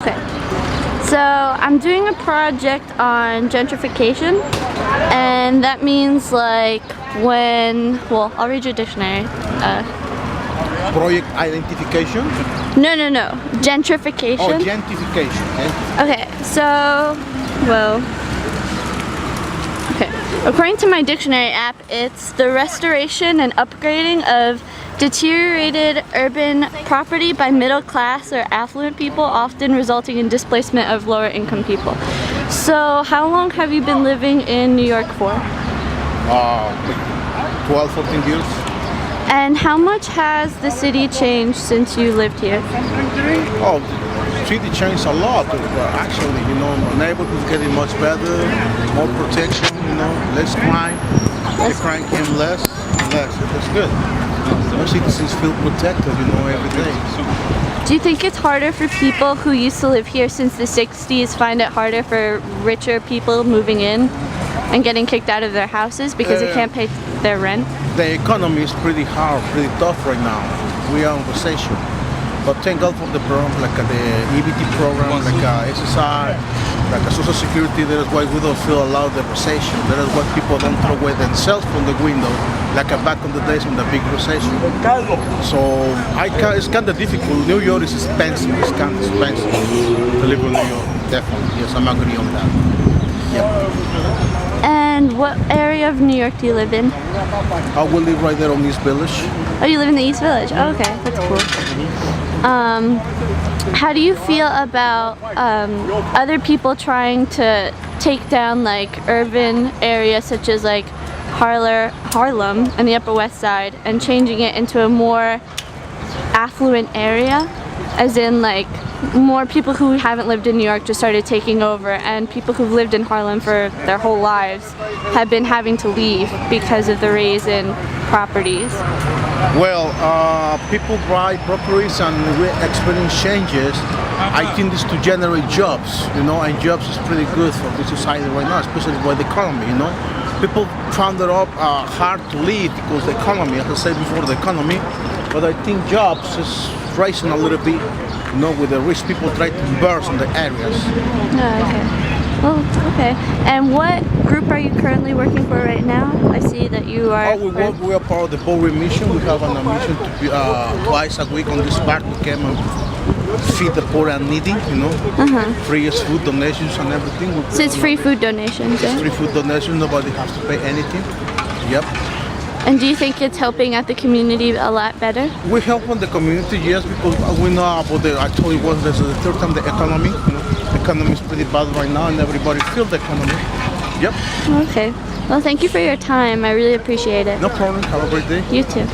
Okay, so I'm doing a project on gentrification, and that means like well, I'll read your dictionary. Project identification? No, gentrification. Oh, gentrification. Okay, okay. According to my dictionary app, it's the restoration and upgrading of deteriorated urban property by middle class or affluent people, often resulting in displacement of lower income people. So how long have you been living in New York for? 12, 14 years. And how much has the city changed since you lived here? Oh, city changed a lot. Actually, neighborhood's getting much better, more protection, less crime. The crime came less. That's good. Most citizens feel protected, every day. Do you think it's harder for people who used to live here since the 60s find it harder for richer people moving in and getting kicked out of their houses because they can't pay their rent? The economy is pretty hard, pretty tough right now. We are in recession. But thank God for the programs like the EBT program, like SSI, like a Social Security. That is why we don't feel allowed the recession. That is why people don't throw away themselves from the window, like back in the days in the big recession. So it's kind of difficult. New York is expensive. It's kind of expensive to live in New York. Definitely, yes, I'm agree on that. Yep. And what area of New York do you live in? I will live right there on East Village. Oh, you live in the East Village? Oh, okay, that's cool. How do you feel about other people trying to take down like urban areas such as like Harlem and the Upper West Side and changing it into a more affluent area? As in like more people who haven't lived in New York just started taking over, and people who've lived in Harlem for their whole lives have been having to leave because of the raise in properties. Well, people buy properties and we experience changes. I think this to generate jobs, and jobs is pretty good for the society right now, especially by the economy, People found it up hard to leave because the economy, as I said before, the economy. But I think jobs is rising a little bit, with the rich people trying to burst in the areas. Oh, okay. Well, okay. And what group are you currently working for right now? I see that you are... We are part of the Bowery Mission. We have a mission to be twice a week on this park. We came and feed the poor and needy, Free food donations and everything. So it's free food donations, It's free food donations. Nobody has to pay anything. Yep. And do you think it's helping out the community a lot better? We help on the community, yes, because we know about I told you once, this is the third time the economy. The economy is pretty bad right now and everybody feels the economy. Yep. Okay. Well, thank you for your time. I really appreciate it. No problem. Have a great day. You too.